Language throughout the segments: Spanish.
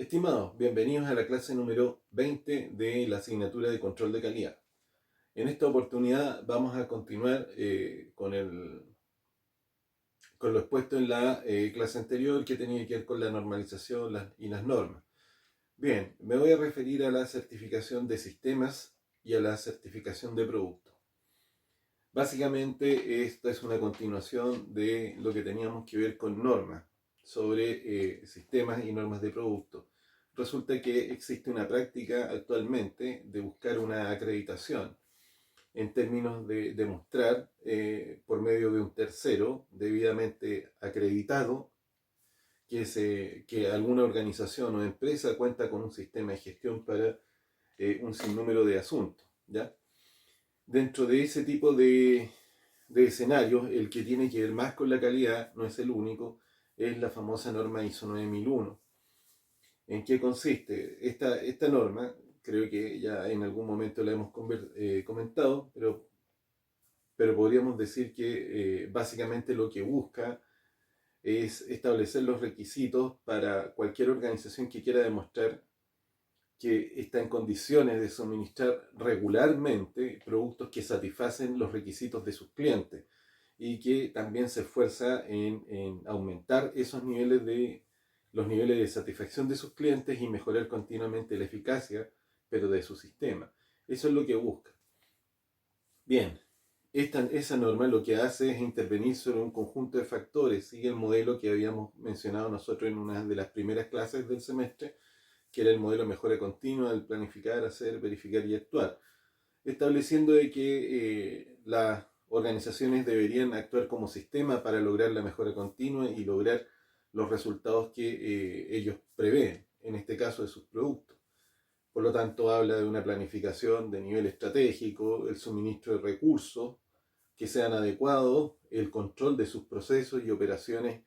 Estimados, bienvenidos a la clase número 20 de la asignatura de control de calidad. En esta oportunidad vamos a continuar con lo expuesto en la clase anterior, que tenía que ver con la normalización y las normas. Bien, me voy a referir a la certificación de sistemas y a la certificación de productos. Básicamente esta es una continuación de lo que teníamos que ver con normas sobre sistemas y normas de productos. Resulta que existe una práctica actualmente de buscar una acreditación en términos de demostrar por medio de un tercero debidamente acreditado que alguna organización o empresa cuenta con un sistema de gestión para un sinnúmero de asuntos, ¿ya? Dentro de ese tipo de escenarios, el que tiene que ver más con la calidad, no es el único, es la famosa norma ISO 9001. ¿En qué consiste? Esta norma, creo que ya en algún momento la hemos comentado, pero podríamos decir que básicamente lo que busca es establecer los requisitos para cualquier organización que quiera demostrar que está en condiciones de suministrar regularmente productos que satisfacen los requisitos de sus clientes y que también se esfuerza en aumentar los niveles de satisfacción de sus clientes y mejorar continuamente la eficacia, pero de su sistema. Eso es lo que busca. Bien, esa norma lo que hace es intervenir sobre un conjunto de factores, sigue el modelo que habíamos mencionado nosotros en una de las primeras clases del semestre, que era el modelo mejora continua, el planificar, hacer, verificar y actuar, estableciendo de que las organizaciones deberían actuar como sistema para lograr la mejora continua y lograr los resultados que ellos prevén, en este caso de sus productos. Por lo tanto, habla de una planificación de nivel estratégico, el suministro de recursos que sean adecuados, el control de sus procesos y operaciones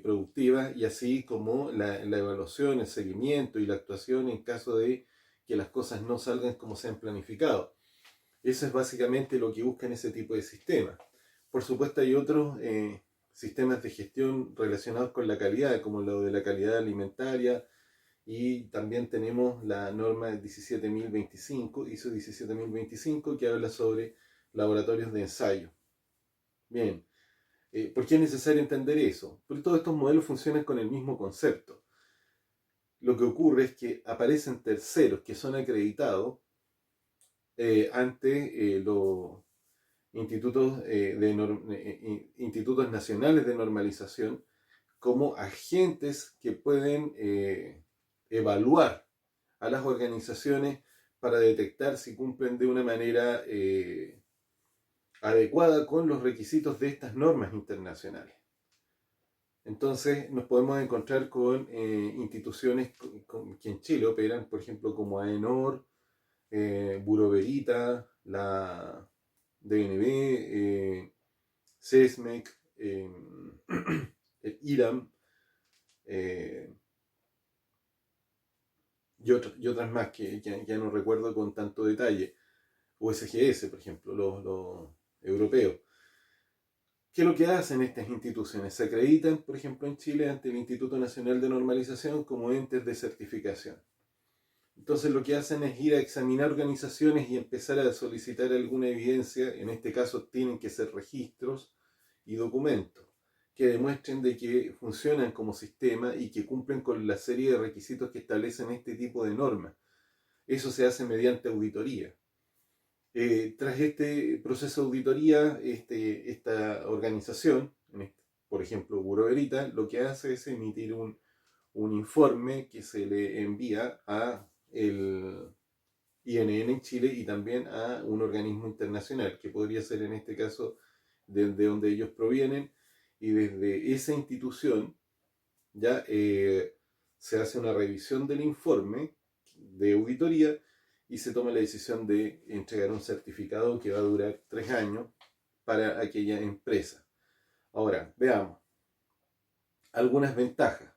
productivas, y así como la evaluación, el seguimiento y la actuación en caso de que las cosas no salgan como se han planificado. Eso es básicamente lo que buscan ese tipo de sistemas. Por supuesto hay otros sistemas de gestión relacionados con la calidad, como lo de la calidad alimentaria, y también tenemos la norma 17025, ISO 17025, que habla sobre laboratorios de ensayo. Bien, ¿por qué es necesario entender eso? Porque todos estos modelos funcionan con el mismo concepto. Lo que ocurre es que aparecen terceros que son acreditados ante los institutos nacionales de normalización como agentes que pueden evaluar a las organizaciones para detectar si cumplen de una manera adecuada con los requisitos de estas normas internacionales. Entonces nos podemos encontrar con instituciones que en Chile operan, por ejemplo, como AENOR, Bureau Veritas, la DNB, CESMEC, el IRAM, y otras más que ya no recuerdo con tanto detalle, USGS, por ejemplo, los europeos. ¿Qué es lo que hacen estas instituciones? Se acreditan, por ejemplo, en Chile ante el Instituto Nacional de Normalización como entes de certificación. Entonces lo que hacen es ir a examinar organizaciones y empezar a solicitar alguna evidencia, en este caso tienen que ser registros y documentos, que demuestren de que funcionan como sistema y que cumplen con la serie de requisitos que establecen este tipo de normas. Eso se hace mediante auditoría. Tras este proceso de auditoría, esta organización, por ejemplo Bureau Veritas, lo que hace es emitir un informe que se le envía a el INN en Chile y también a un organismo internacional, que podría ser en este caso desde donde ellos provienen, y desde esa institución ya se hace una revisión del informe de auditoría y se toma la decisión de entregar un certificado que va a durar 3 años para aquella empresa. Ahora, veamos algunas ventajas,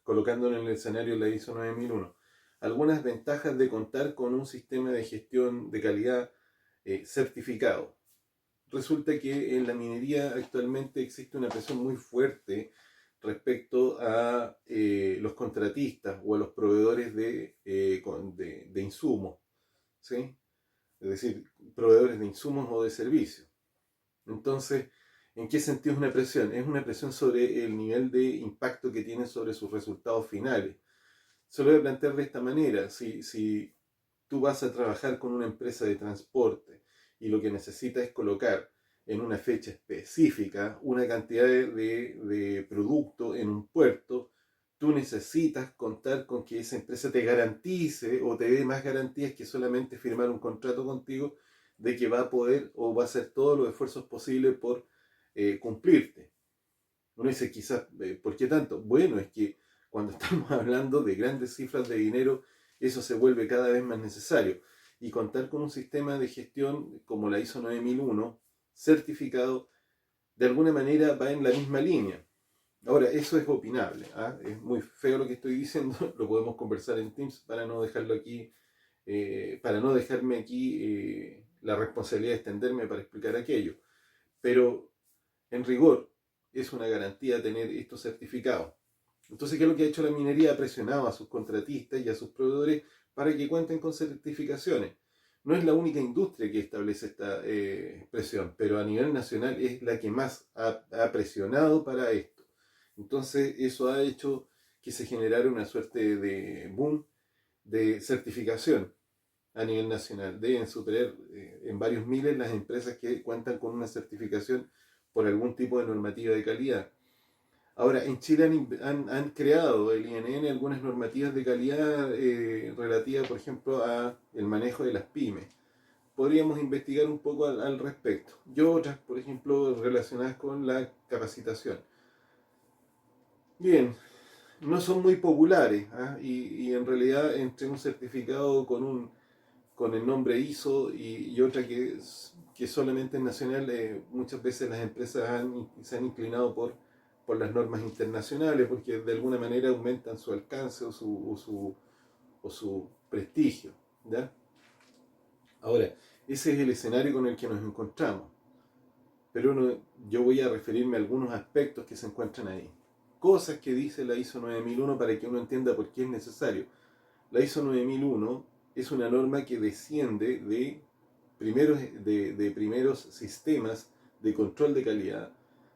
colocándolo en el escenario de la ISO 9001. Algunas ventajas de contar con un sistema de gestión de calidad certificado. Resulta que en la minería actualmente existe una presión muy fuerte respecto a los contratistas o a los proveedores de insumos, ¿sí? Es decir, proveedores de insumos o de servicios. Entonces, ¿en qué sentido es una presión? Es una presión sobre el nivel de impacto que tiene sobre sus resultados finales. Se lo voy a plantear de esta manera. Si tú vas a trabajar con una empresa de transporte y lo que necesitas es colocar en una fecha específica una cantidad de producto en un puerto, tú necesitas contar con que esa empresa te garantice o te dé más garantías que solamente firmar un contrato contigo de que va a poder o va a hacer todos los esfuerzos posibles por cumplirte. Uno dice, quizás, ¿por qué tanto? Bueno, es que cuando estamos hablando de grandes cifras de dinero, eso se vuelve cada vez más necesario. Y contar con un sistema de gestión como la ISO 9001, certificado, de alguna manera va en la misma línea. Ahora, eso es opinable, ¿ah? Es muy feo lo que estoy diciendo, lo podemos conversar en Teams para no dejarlo aquí, para no dejarme aquí la responsabilidad de extenderme para explicar aquello. Pero en rigor, es una garantía tener estos certificados. Entonces, ¿qué es lo que ha hecho la minería? Ha presionado a sus contratistas y a sus proveedores para que cuenten con certificaciones. No es la única industria que establece esta presión, pero a nivel nacional es la que más ha presionado para esto. Entonces, eso ha hecho que se generara una suerte de boom de certificación a nivel nacional. Deben superar en varios miles las empresas que cuentan con una certificación por algún tipo de normativa de calidad. Ahora, en Chile han creado el INN algunas normativas de calidad relativas, por ejemplo, a el manejo de las pymes. Podríamos investigar un poco al respecto. Yo otras, por ejemplo, relacionadas con la capacitación. Bien, no son muy populares, ¿ah? Y en realidad entre un certificado con el nombre ISO y otra que solamente es nacional, muchas veces las empresas se han inclinado por las normas internacionales porque de alguna manera aumentan su alcance o su prestigio, ¿ya? Ahora, ese es el escenario con el que nos encontramos, pero yo voy a referirme a algunos aspectos que se encuentran ahí. Cosas que dice la ISO 9001 para que uno entienda por qué es necesario. La ISO 9001 es una norma que desciende de primeros sistemas de control de calidad,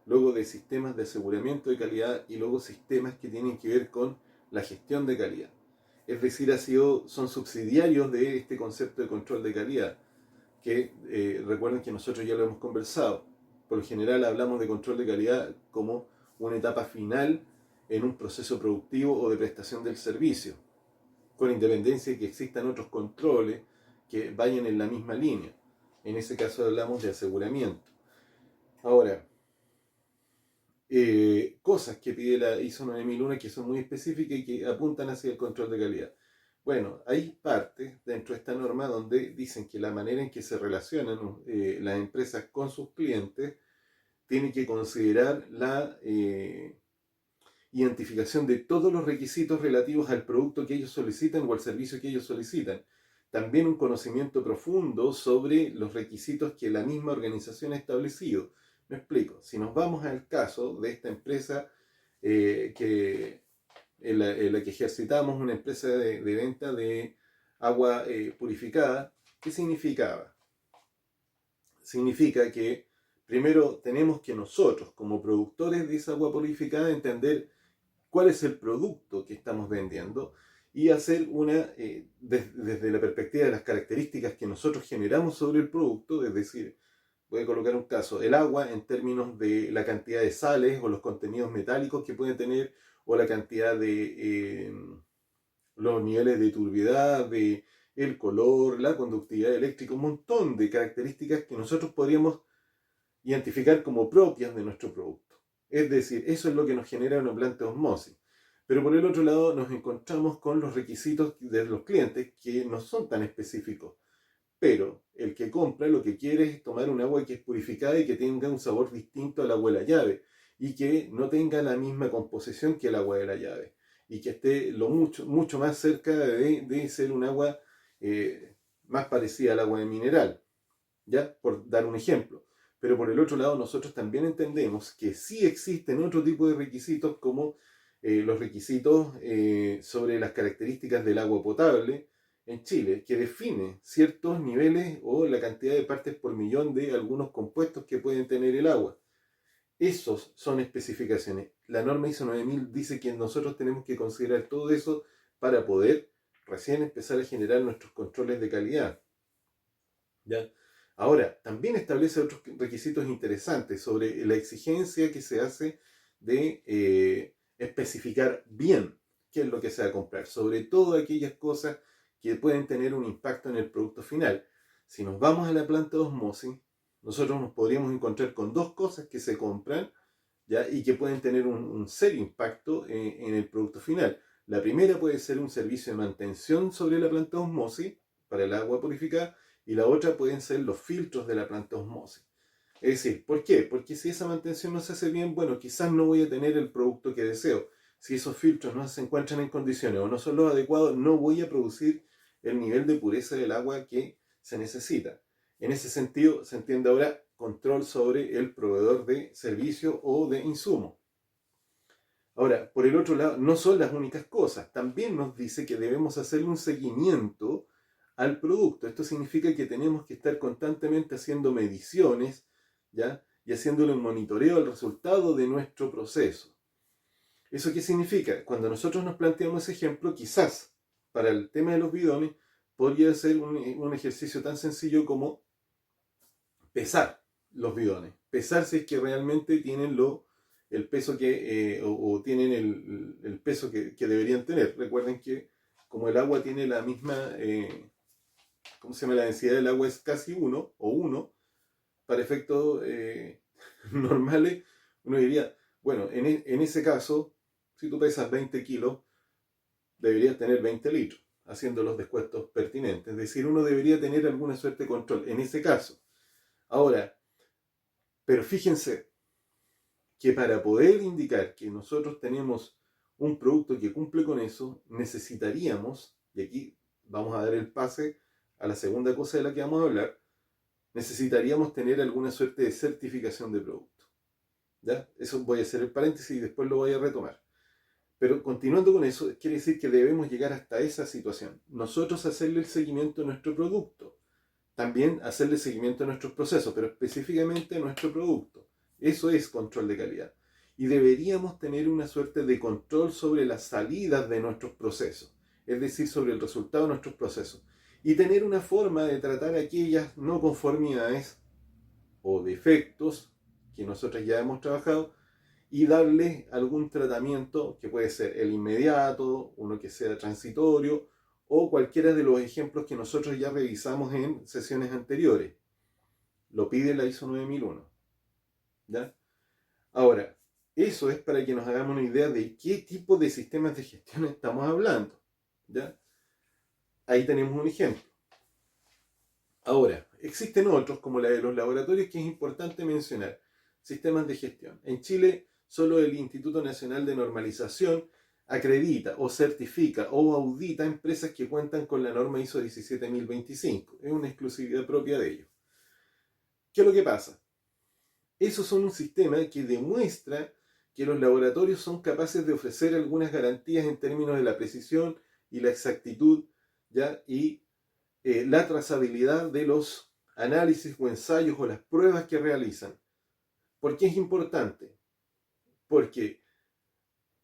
luego de sistemas de aseguramiento de calidad y luego sistemas que tienen que ver con la gestión de calidad. Es decir, son subsidiarios de este concepto de control de calidad, que recuerden que nosotros ya lo hemos conversado. Por lo general hablamos de control de calidad como una etapa final en un proceso productivo o de prestación del servicio, con independencia de que existan otros controles que vayan en la misma línea. En ese caso hablamos de aseguramiento. Ahora, cosas que pide la ISO 9001 que son muy específicas y que apuntan hacia el control de calidad. Bueno, hay partes dentro de esta norma donde dicen que la manera en que se relacionan las empresas con sus clientes tiene que considerar la identificación de todos los requisitos relativos al producto que ellos solicitan o al servicio que ellos solicitan. También un conocimiento profundo sobre los requisitos que la misma organización ha establecido. Me explico. Si nos vamos al caso de esta empresa en la que ejercitamos, una empresa de venta de agua purificada, ¿qué significaba? Significa que primero tenemos que nosotros, como productores de esa agua purificada, entender cuál es el producto que estamos vendiendo y hacer desde la perspectiva de las características que nosotros generamos sobre el producto, es decir, voy a colocar un caso, el agua en términos de la cantidad de sales o los contenidos metálicos que puede tener o la cantidad de los niveles de turbiedad, de el color, la conductividad eléctrica, un montón de características que nosotros podríamos identificar como propias de nuestro producto. Es decir, eso es lo que nos genera una planta de osmosis. Pero por el otro lado nos encontramos con los requisitos de los clientes que no son tan específicos. Pero el que compra lo que quiere es tomar un agua que es purificada y que tenga un sabor distinto al agua de la llave y que no tenga la misma composición que el agua de la llave y que esté mucho más cerca de ser un agua más parecida al agua de mineral, ¿ya? Por dar un ejemplo. Pero por el otro lado, nosotros también entendemos que sí existen otro tipo de requisitos como los requisitos sobre las características del agua potable en Chile, que define ciertos niveles o la cantidad de partes por millón de algunos compuestos que pueden tener el agua. Esos son especificaciones. La norma ISO 9000 dice que nosotros tenemos que considerar todo eso para poder recién empezar a generar nuestros controles de calidad. ¿Ya? Ahora, también establece otros requisitos interesantes sobre la exigencia que se hace de especificar bien qué es lo que se va a comprar, sobre todo aquellas cosas que pueden tener un impacto en el producto final. Si nos vamos a la planta de osmosis, nosotros nos podríamos encontrar con dos cosas que se compran, ¿ya? Y que pueden tener un serio impacto en el producto final. La primera puede ser un servicio de mantención sobre la planta de osmosis para el agua purificada, y la otra pueden ser los filtros de la planta de osmosis. Es decir, ¿por qué? Porque si esa mantención no se hace bien, bueno, quizás no voy a tener el producto que deseo. Si esos filtros no se encuentran en condiciones o no son los adecuados, no voy a producir el nivel de pureza del agua que se necesita. En ese sentido, se entiende ahora control sobre el proveedor de servicio o de insumo. Ahora, por el otro lado, no son las únicas cosas. También nos dice que debemos hacerle un seguimiento al producto. Esto significa que tenemos que estar constantemente haciendo mediciones, ¿ya? Y haciéndole un monitoreo al resultado de nuestro proceso. ¿Eso qué significa? Cuando nosotros nos planteamos ese ejemplo, quizás para el tema de los bidones, podría ser un ejercicio tan sencillo como pesar los bidones. Pesar si es que realmente tienen el peso o tienen el peso que deberían tener. Recuerden que como el agua tiene la misma, ¿cómo se llama? La densidad del agua es casi 1 o 1, para efectos normales, uno diría, bueno, en ese caso, si tú pesas 20 kilos, deberías tener 20 litros, haciendo los descuentos pertinentes. Es decir, uno debería tener alguna suerte de control en ese caso. Ahora, pero fíjense que para poder indicar que nosotros tenemos un producto que cumple con eso, necesitaríamos, y aquí vamos a dar el pase a la segunda cosa de la que vamos a hablar, necesitaríamos tener alguna suerte de certificación de producto. ¿Ya? Eso voy a hacer el paréntesis y después lo voy a retomar. Pero continuando con eso, quiere decir que debemos llegar hasta esa situación. Nosotros hacerle el seguimiento a nuestro producto. También hacerle seguimiento a nuestros procesos, pero específicamente a nuestro producto. Eso es control de calidad. Y deberíamos tener una suerte de control sobre las salidas de nuestros procesos, es decir, sobre el resultado de nuestros procesos. Y tener una forma de tratar aquellas no conformidades o defectos que nosotros ya hemos trabajado y darle algún tratamiento que puede ser el inmediato, uno que sea transitorio o cualquiera de los ejemplos que nosotros ya revisamos en sesiones anteriores. Lo pide la ISO 9001. ¿Ya? Ahora, eso es para que nos hagamos una idea de qué tipo de sistemas de gestión estamos hablando. ¿Ya? Ahí tenemos un ejemplo. Ahora, existen otros, como la de los laboratorios, que es importante mencionar. Sistemas de gestión. En Chile, solo el Instituto Nacional de Normalización acredita o certifica o audita empresas que cuentan con la norma ISO 17025. Es una exclusividad propia de ellos. ¿Qué es lo que pasa? Esos son un sistema que demuestra que los laboratorios son capaces de ofrecer algunas garantías en términos de la precisión y la exactitud, ¿ya? Y la trazabilidad de los análisis o ensayos o las pruebas que realizan. ¿Por qué es importante? Porque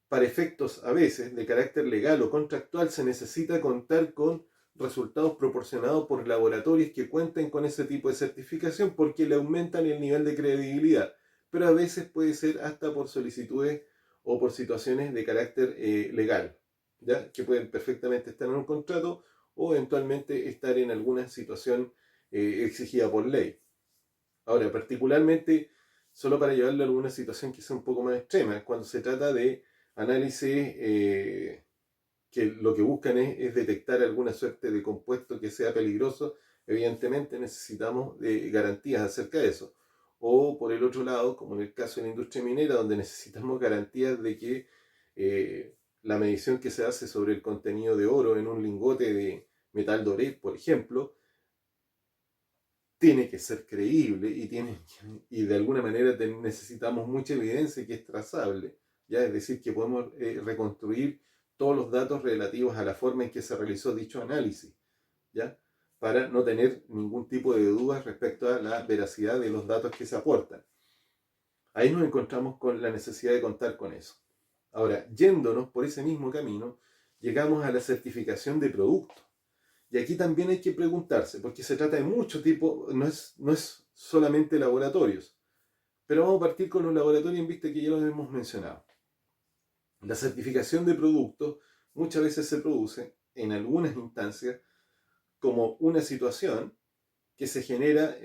para efectos a veces de carácter legal o contractual se necesita contar con resultados proporcionados por laboratorios que cuenten con ese tipo de certificación porque le aumentan el nivel de credibilidad, pero a veces puede ser hasta por solicitudes o por situaciones de carácter legal, ¿ya? Que pueden perfectamente estar en un contrato o eventualmente estar en alguna situación exigida por ley. Ahora, particularmente, solo para llevarlo a alguna situación que sea un poco más extrema, cuando se trata de análisis que lo que buscan es detectar alguna suerte de compuesto que sea peligroso, evidentemente necesitamos garantías acerca de eso. O por el otro lado, como en el caso de la industria minera, donde necesitamos garantías de que la medición que se hace sobre el contenido de oro en un lingote de metal doré, por ejemplo, tiene que ser creíble y de alguna manera necesitamos mucha evidencia que es trazable, ¿ya? Es decir, que podemos reconstruir todos los datos relativos a la forma en que se realizó dicho análisis, ¿ya? Para no tener ningún tipo de dudas respecto a la veracidad de los datos que se aportan. Ahí nos encontramos con la necesidad de contar con eso. Ahora, yéndonos por ese mismo camino, llegamos a la certificación de producto. Y aquí también hay que preguntarse, porque se trata de mucho tipo, no es solamente laboratorios. Pero vamos a partir con los laboratorios en vista que ya los hemos mencionado. La certificación de productos muchas veces se produce en algunas instancias como una situación que se genera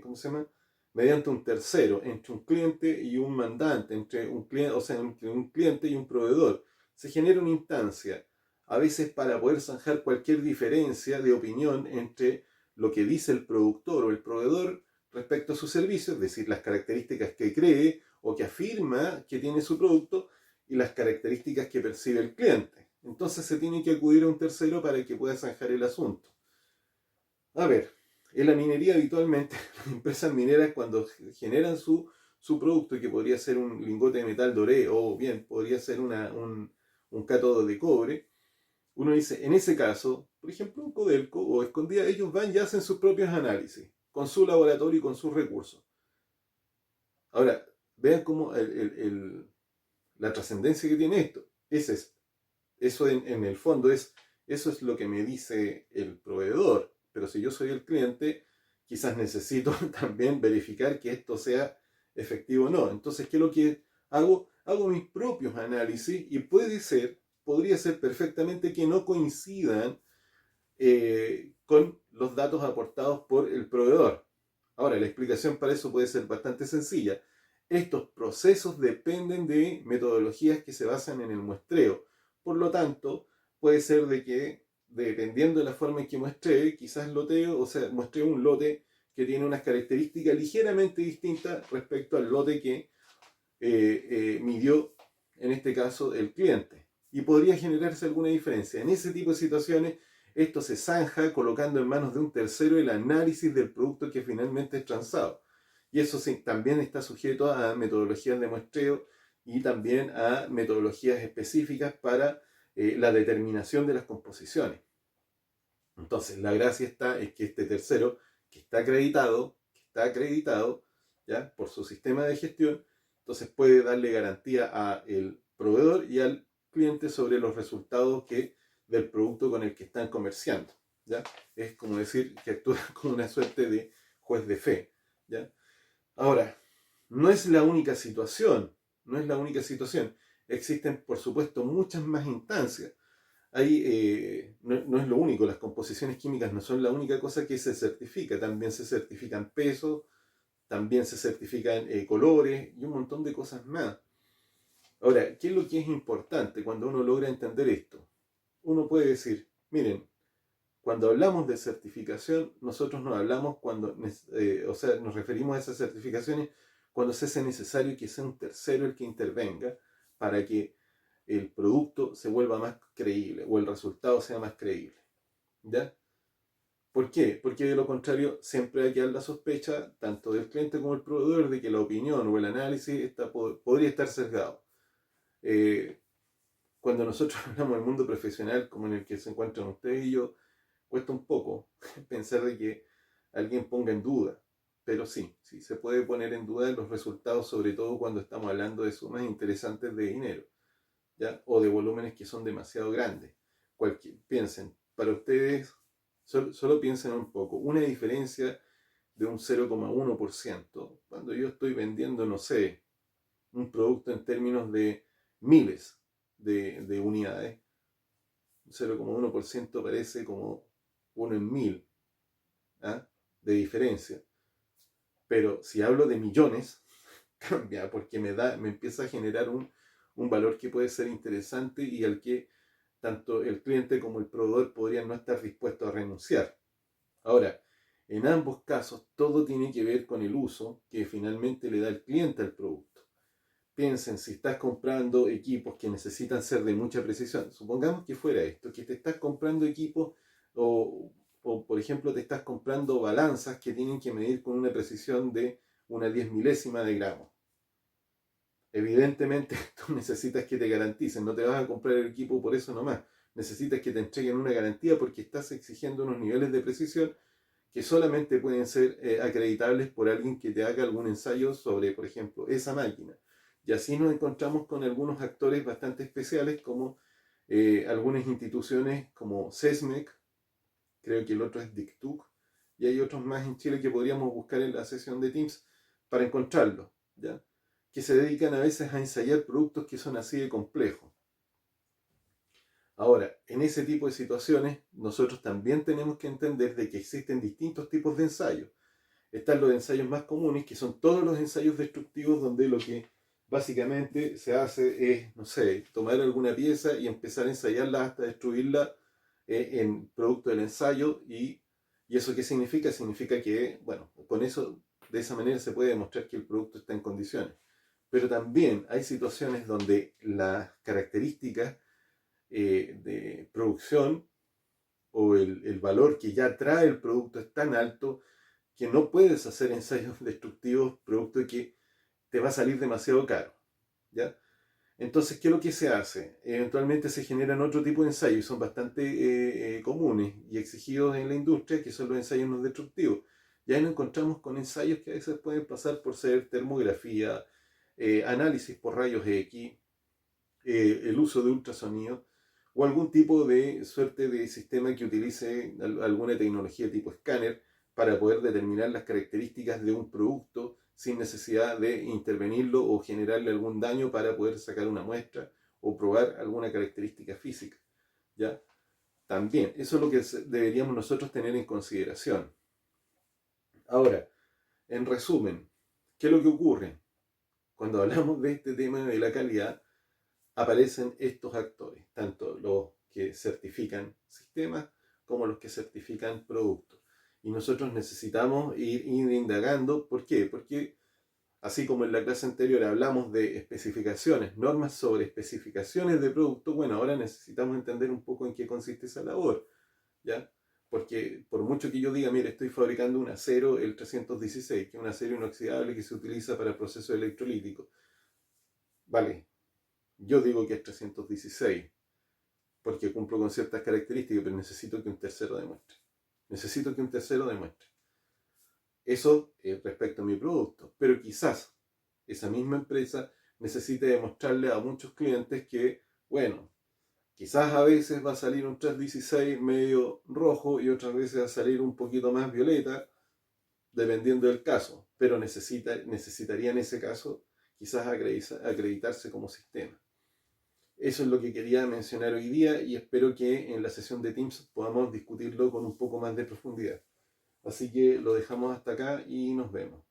¿cómo se llama? Mediante un tercero, entre un cliente y un mandante, entre un cliente, o sea, entre un cliente y un proveedor. Se genera una instancia, a veces para poder zanjar cualquier diferencia de opinión entre lo que dice el productor o el proveedor respecto a su servicio, es decir, las características que cree o que afirma que tiene su producto y las características que percibe el cliente. Entonces se tiene que acudir a un tercero para que pueda zanjar el asunto. A ver, en la minería habitualmente las empresas mineras cuando generan su producto, que podría ser un lingote de metal doré o bien podría ser un cátodo de cobre, uno dice, en ese caso, por ejemplo, un Codelco o Escondida, ellos van y hacen sus propios análisis con su laboratorio y con sus recursos. Ahora, vean cómo la trascendencia que tiene esto. Eso en el fondo eso es lo que me dice el proveedor. Pero si yo soy el cliente, quizás necesito también verificar que esto sea efectivo o no. Entonces, ¿qué es lo que hago? Hago mis propios análisis y podría ser perfectamente que no coincidan con los datos aportados por el proveedor. Ahora, la explicación para eso puede ser bastante sencilla. Estos procesos dependen de metodologías que se basan en el muestreo. Por lo tanto, puede ser de que, dependiendo de la forma en que muestree, quizás muestree un lote que tiene unas características ligeramente distintas respecto al lote que midió, en este caso, el cliente. Y podría generarse alguna diferencia. En ese tipo de situaciones, esto se zanja colocando en manos de un tercero el análisis del producto que finalmente es transado. Y eso sí, también está sujeto a metodologías de muestreo y también a metodologías específicas para la determinación de las composiciones. Entonces, la gracia es que este tercero, que está acreditado ¿ya? Por su sistema de gestión, entonces puede darle garantía al proveedor y al cliente sobre los resultados del producto con el que están comerciando. ¿Ya? Es como decir que actúa como una suerte de juez de fe. ¿Ya? Ahora, no es la única situación, no es la única situación. Existen, por supuesto, muchas más instancias. No es lo único, las composiciones químicas no son la única cosa que se certifica, también se certifican pesos, también se certifican colores y un montón de cosas más. Ahora, ¿qué es lo que es importante cuando uno logra entender esto? Uno puede decir, miren, cuando hablamos de certificación, nosotros nos hablamos nos referimos a esas certificaciones cuando se hace necesario que sea un tercero el que intervenga para que el producto se vuelva más creíble o el resultado sea más creíble. ¿Ya? ¿Por qué? Porque de lo contrario siempre hay que dar la sospecha, tanto del cliente como del proveedor, de que la opinión o el análisis podría estar sesgado. Eh, Cuando nosotros hablamos del mundo profesional como en el que se encuentran ustedes y yo, cuesta un poco pensar de que alguien ponga en duda. Pero sí, se puede poner en duda los resultados, sobre todo cuando estamos hablando de sumas interesantes de dinero, ¿ya? O de volúmenes que son demasiado grandes. Piensen, para ustedes, solo piensen un poco, una diferencia de un 0,1%, cuando yo estoy vendiendo, no sé, un producto en términos de miles de unidades, 0,1% parece como 1 en 1000, ¿ah? De diferencia. Pero si hablo de millones, cambia, porque me empieza a generar un valor que puede ser interesante y al que tanto el cliente como el proveedor podrían no estar dispuestos a renunciar. Ahora, en ambos casos, todo tiene que ver con el uso que finalmente le da el cliente al producto. Piensen, si estás comprando equipos que necesitan ser de mucha precisión, supongamos que fuera esto, que te estás comprando equipos o o por ejemplo te estás comprando balanzas que tienen que medir con una precisión de una 10 milésima de gramo. Evidentemente tú necesitas que te garanticen, no te vas a comprar el equipo por eso nomás. Necesitas que te entreguen una garantía porque estás exigiendo unos niveles de precisión que solamente pueden ser acreditables por alguien que te haga algún ensayo sobre, por ejemplo, esa máquina. Y así nos encontramos con algunos actores bastante especiales como algunas instituciones como CESMEC, creo que el otro es DICTUC, y hay otros más en Chile que podríamos buscar en la sesión de Teams para encontrarlos, ¿ya? Que se dedican a veces a ensayar productos que son así de complejos. Ahora, en ese tipo de situaciones, nosotros también tenemos que entender de que existen distintos tipos de ensayos. Están los ensayos más comunes, que son todos los ensayos destructivos, donde lo que básicamente se hace es, no sé, tomar alguna pieza y empezar a ensayarla hasta destruirla en producto del ensayo. ¿Y eso qué significa? Significa que, bueno, con eso, de esa manera se puede demostrar que el producto está en condiciones. Pero también hay situaciones donde las características de producción o el valor que ya trae el producto es tan alto que no puedes hacer ensayos destructivos producto de que te va a salir demasiado caro, ¿ya? Entonces, ¿qué es lo que se hace? Eventualmente se generan otro tipo de ensayos y son bastante comunes y exigidos en la industria, que son los ensayos no destructivos. Y ahí nos encontramos con ensayos que a veces pueden pasar por ser termografía, análisis por rayos X, el uso de ultrasonido o algún tipo de suerte de sistema que utilice alguna tecnología tipo escáner para poder determinar las características de un producto sin necesidad de intervenirlo o generarle algún daño para poder sacar una muestra o probar alguna característica física, ¿ya? También, eso es lo que deberíamos nosotros tener en consideración. Ahora, en resumen, ¿qué es lo que ocurre? Cuando hablamos de este tema de la calidad, aparecen estos actores, tanto los que certifican sistemas como los que certifican productos. Y nosotros necesitamos ir indagando. ¿Por qué? Porque así como en la clase anterior hablamos de especificaciones, normas sobre especificaciones de productos, bueno, ahora necesitamos entender un poco en qué consiste esa labor, ¿ya? Porque por mucho que yo diga, mire, estoy fabricando un acero, el 316, que es un acero inoxidable que se utiliza para procesos electrolíticos. Vale, yo digo que es 316 porque cumplo con ciertas características, pero necesito que un tercero demuestre. Necesito que un tercero demuestre. Eso respecto a mi producto. Pero quizás esa misma empresa necesite demostrarle a muchos clientes que, bueno, quizás a veces va a salir un 316 medio rojo y otras veces va a salir un poquito más violeta, dependiendo del caso. Pero necesitaría en ese caso quizás acreditarse como sistema. Eso es lo que quería mencionar hoy día y espero que en la sesión de Teams podamos discutirlo con un poco más de profundidad. Así que lo dejamos hasta acá y nos vemos.